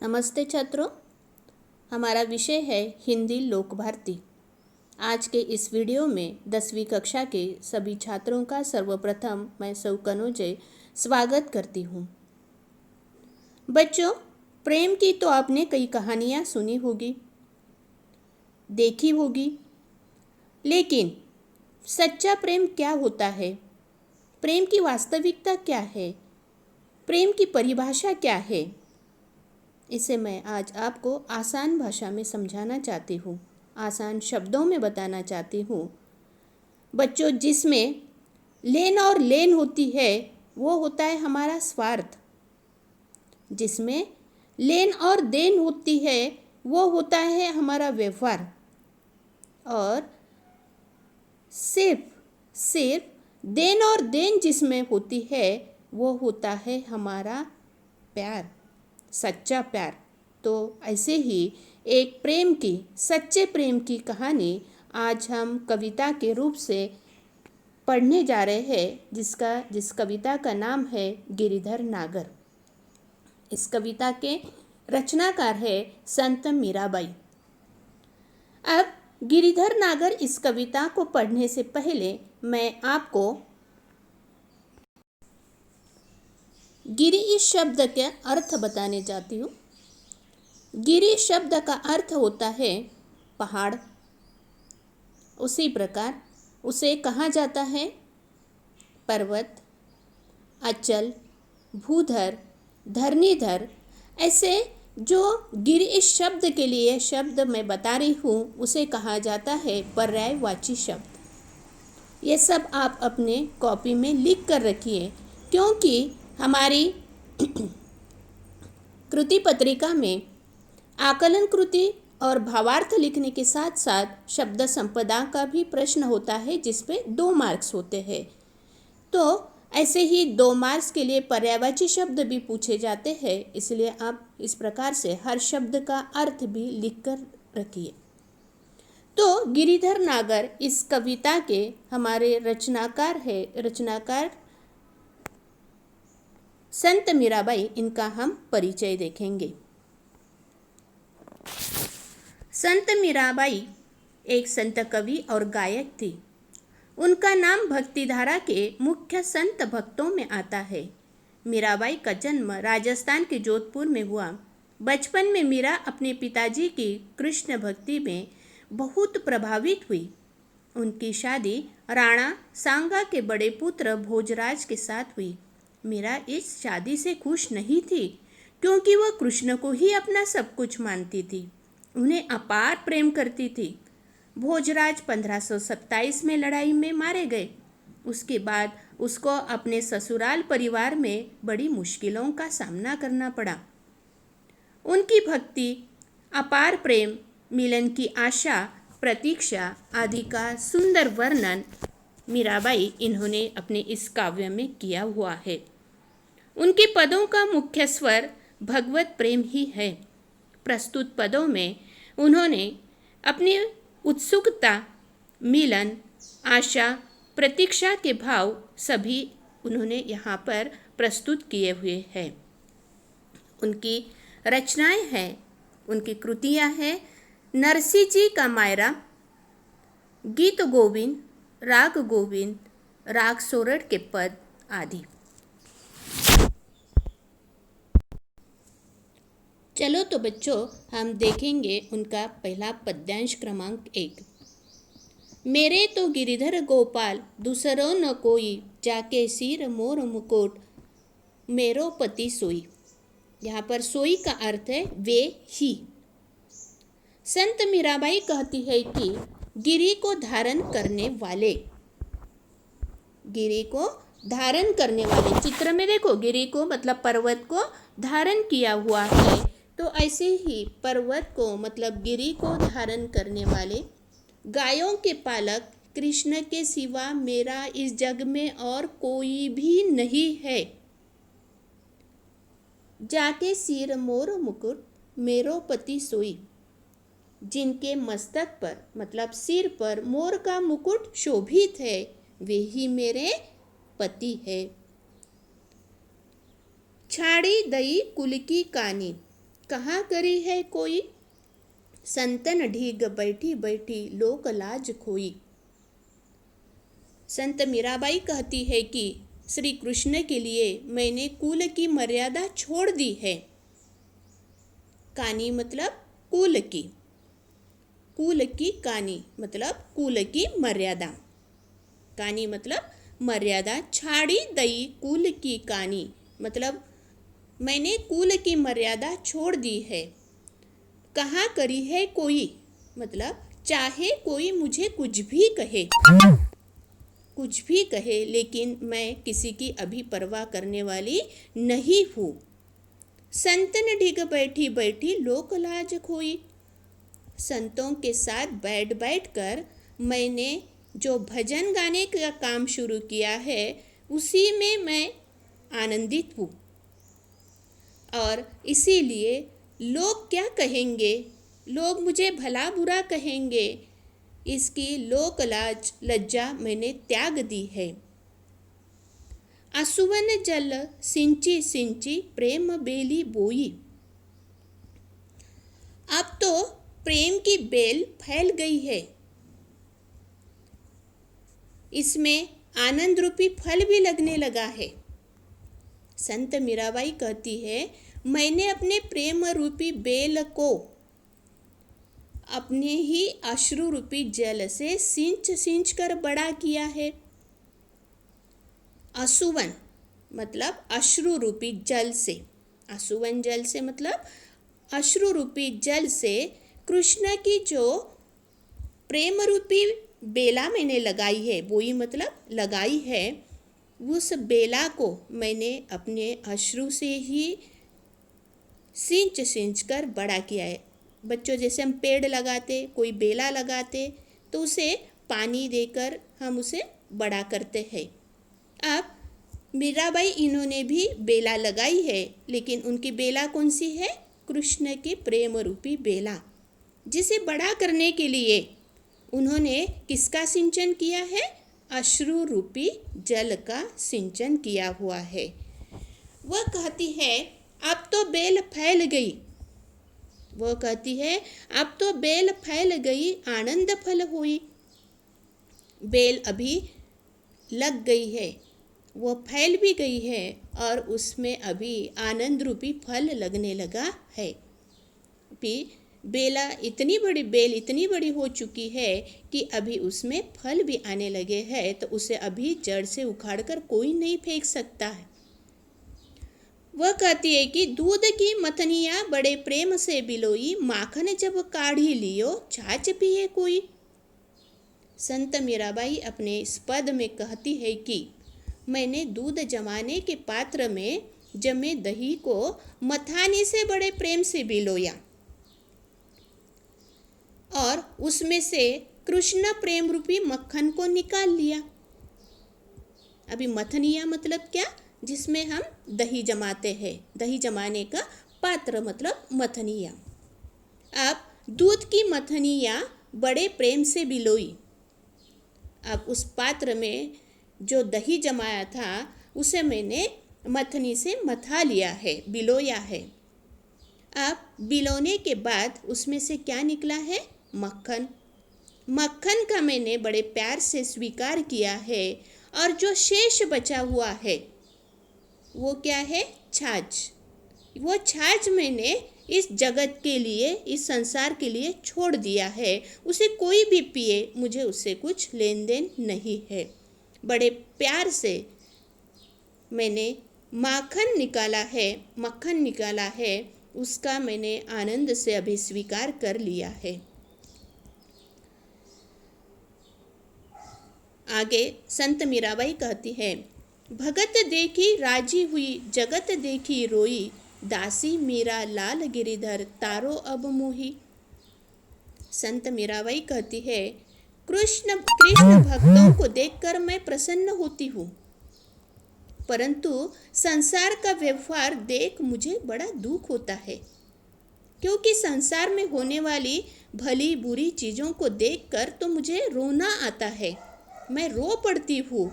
नमस्ते छात्रों, हमारा विषय है हिंदी लोक भारती। आज के इस वीडियो में 10वीं कक्षा के सभी छात्रों का सर्वप्रथम मैं सौ कनोजे स्वागत करती हूँ। बच्चों, प्रेम की तो आपने कई कहानियाँ सुनी होगी, देखी होगी, लेकिन सच्चा प्रेम क्या होता है? प्रेम की वास्तविकता क्या है? प्रेम की परिभाषा क्या है? इसे मैं आज आपको आसान भाषा में समझाना चाहती हूँ, आसान शब्दों में बताना चाहती हूँ। बच्चों, जिसमें लेन और लेन होती है वो होता है हमारा स्वार्थ। जिसमें लेन और देन होती है वो होता है हमारा व्यवहार। और सिर्फ देन और देन जिसमें होती है वो होता है हमारा प्यार, सच्चा प्यार। तो ऐसे ही एक सच्चे प्रेम की कहानी आज हम कविता के रूप से पढ़ने जा रहे हैं, जिस कविता का नाम है गिरिधर नागर। इस कविता के रचनाकार है संत मीराबाई। अब गिरिधर नागर इस कविता को पढ़ने से पहले मैं आपको गिरि इस शब्द के अर्थ बताने चाहती हूँ। गिरि शब्द का अर्थ होता है पहाड़। उसी प्रकार उसे कहा जाता है पर्वत, अचल, भूधर, धरणीधर। ऐसे जो गिरि इस शब्द के लिए शब्द मैं बता रही हूँ उसे कहा जाता है पर्यायवाची शब्द। ये सब आप अपने कॉपी में लिख कर रखिए, क्योंकि हमारी कृति पत्रिका में आकलन कृति और भावार्थ लिखने के साथ साथ शब्द संपदा का भी प्रश्न होता है, जिस पे 2 मार्क्स होते हैं। तो ऐसे ही 2 मार्क्स के लिए पर्यायवाची शब्द भी पूछे जाते हैं, इसलिए आप इस प्रकार से हर शब्द का अर्थ भी लिख कर रखिए। तो गिरिधर नागर इस कविता के हमारे रचनाकार संत मीराबाई। इनका हम परिचय देखेंगे। संत मीराबाई एक संत कवि और गायक थी। उनका नाम भक्तिधारा के मुख्य संत भक्तों में आता है। मीराबाई का जन्म राजस्थान के जोधपुर में हुआ। बचपन में मीरा अपने पिताजी की कृष्ण भक्ति में बहुत प्रभावित हुई। उनकी शादी राणा सांगा के बड़े पुत्र भोजराज के साथ हुई। मीरा इस शादी से खुश नहीं थी, क्योंकि वह कृष्ण को ही अपना सब कुछ मानती थी, उन्हें अपार प्रेम करती थी। भोजराज 1527 में लड़ाई में मारे गए। उसके बाद उसको अपने ससुराल परिवार में बड़ी मुश्किलों का सामना करना पड़ा। उनकी भक्ति, अपार प्रेम, मिलन की आशा, प्रतीक्षा आदि का सुंदर वर्णन मीराबाई इन्होंने अपने इस काव्य में किया हुआ है। उनके पदों का मुख्य स्वर भगवत प्रेम ही है। प्रस्तुत पदों में उन्होंने अपनी उत्सुकता, मिलन, आशा, प्रतीक्षा के भाव सभी उन्होंने यहाँ पर प्रस्तुत किए हुए हैं। उनकी रचनाएं हैं, उनकी कृतियाँ हैं नरसी जी का मायरा, गीत गोविंद, राग सोरठ के पद आदि। चलो तो बच्चों, हम देखेंगे उनका पहला पद्यांश क्रमांक 1। मेरे तो गिरिधर गोपाल दूसरो न कोई, जाके सिर मोर मुकुट मेरो पति सोई। यहाँ पर सोई का अर्थ है वे ही। संत मीराबाई कहती है कि गिरि को धारण करने वाले, चित्र में देखो, गिरि को मतलब पर्वत को धारण किया हुआ है। तो ऐसे ही पर्वत को मतलब गिरि को धारण करने वाले, गायों के पालक कृष्ण के सिवा मेरा इस जग में और कोई भी नहीं है। जाके सिर मोर मुकुट मेरो पति सोई। जिनके मस्तक पर मतलब सिर पर मोर का मुकुट शोभित है, वे ही मेरे पति है। छाड़ी दई कुल की कानी, कहाँ करी है कोई, संतन ढीग बैठी बैठी लोक लाज खोई। संत मीराबाई कहती है कि श्री कृष्ण के लिए मैंने कुल की मर्यादा छोड़ दी है। कानी मतलब कुल की, कुल की कानी मतलब कुल की मर्यादा, कानी मतलब मर्यादा, छाड़ी दई कुल की कानी मतलब मैंने कुल की मर्यादा छोड़ दी है। कहाँ करी है कोई मतलब चाहे कोई मुझे कुछ भी कहे, कुछ भी कहे, लेकिन मैं किसी की अभी परवाह करने वाली नहीं हूँ। संतन ढिग बैठी बैठी लोक लाज खोई। संतों के साथ बैठ बैठ कर मैंने जो भजन गाने का काम शुरू किया है उसी में मैं आनंदित हूँ, और इसीलिए लोग क्या कहेंगे, लोग मुझे भला बुरा कहेंगे, इसकी लोक लाज लज्जा मैंने त्याग दी है। आसुवन जल सिंची सिंची प्रेम बेली बोई। अब तो प्रेम की बेल फैल गई है, इसमें आनंद रूपी फल भी लगने लगा है। संत मीराबाई कहती है मैंने अपने प्रेम रूपी बेल को अपने ही अश्रु रूपी जल से सिंच सिंच कर बड़ा किया है। आसुवन मतलब अश्रु रूपी जल से, आसुवन जल से मतलब अश्रु रूपी जल से कृष्ण की जो प्रेम रूपी बेला मैंने लगाई है, बोई मतलब लगाई है, उस बेला को मैंने अपने अश्रु से ही सिंच सिंच कर बड़ा किया है। बच्चों जैसे हम पेड़ लगाते, कोई बेला लगाते तो उसे पानी देकर हम उसे बड़ा करते हैं। अब मीराबाई इन्होंने भी बेला लगाई है, लेकिन उनकी बेला कौन सी है, कृष्ण के प्रेम रूपी बेला, जिसे बड़ा करने के लिए उन्होंने किसका सिंचन किया है, अश्रु रूपी जल का सिंचन किया हुआ है। वह कहती है अब तो बेल फैल गई, वो कहती है अब तो बेल फैल गई आनंद फल हुई। बेल अभी लग गई है, वो फैल भी गई है और उसमें अभी आनंद रूपी फल लगने लगा है। अभी बेला इतनी बड़ी बेल इतनी बड़ी हो चुकी है कि अभी उसमें फल भी आने लगे हैं, तो उसे अभी जड़ से उखाड़कर कोई नहीं फेंक सकता है। वह कहती है कि दूध की मथनिया बड़े प्रेम से बिलोई, माखन जब काढ़ी लियो छाछ पिए कोई। संत मीराबाई अपने इस पद में कहती है कि मैंने दूध जमाने के पात्र में जमे दही को मथानी से बड़े प्रेम से बिलोया और उसमें से कृष्ण प्रेम रूपी मक्खन को निकाल लिया। अभी मथनिया मतलब क्या, जिसमें हम दही जमाते हैं, दही जमाने का पात्र मतलब मथनिया। अब दूध की मथनिया बड़े प्रेम से बिलोई, अब उस पात्र में जो दही जमाया था उसे मैंने मथनी से मथा लिया है, बिलोया है। अब बिलोने के बाद उसमें से क्या निकला है, मक्खन। मक्खन का मैंने बड़े प्यार से स्वीकार किया है, और जो शेष बचा हुआ है वो क्या है, छाछ। वो छाछ मैंने इस जगत के लिए, इस संसार के लिए छोड़ दिया है, उसे कोई भी पिए, मुझे उससे कुछ लेन देन नहीं है। बड़े प्यार से मैंने माखन निकाला है, मक्खन निकाला है, उसका मैंने आनंद से अभी स्वीकार कर लिया है। आगे संत मीराबाई कहती है भगत देखी राजी हुई, जगत देखी रोई, दासी मीरा लाल गिरिधर तारो अब मोही। संत मीराबाई कहती है कृष्ण भक्तों को देखकर मैं प्रसन्न होती हूँ, परंतु संसार का व्यवहार देख मुझे बड़ा दुख होता है, क्योंकि संसार में होने वाली भली बुरी चीज़ों को देखकर तो मुझे रोना आता है, मैं रो पड़ती हूँ।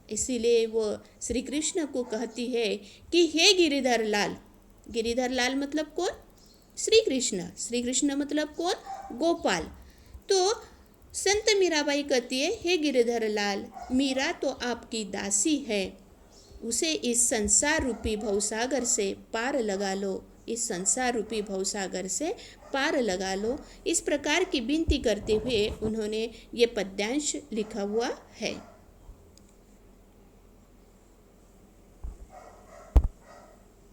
इसीलिए वो श्री कृष्ण को कहती है कि हे गिरिधर लाल। गिरिधर लाल मतलब कौन, श्री कृष्ण मतलब कौन? गोपाल। तो संत मीराबाई कहती है, हे गिरधर लाल, मीरा तो आपकी दासी है, उसे इस संसार रूपी भवसागर से पार लगा लो, इस संसार रूपी भवसागर से पार लगा लो। इस प्रकार की विनती करते हुए उन्होंने ये पद्यांश लिखा हुआ है।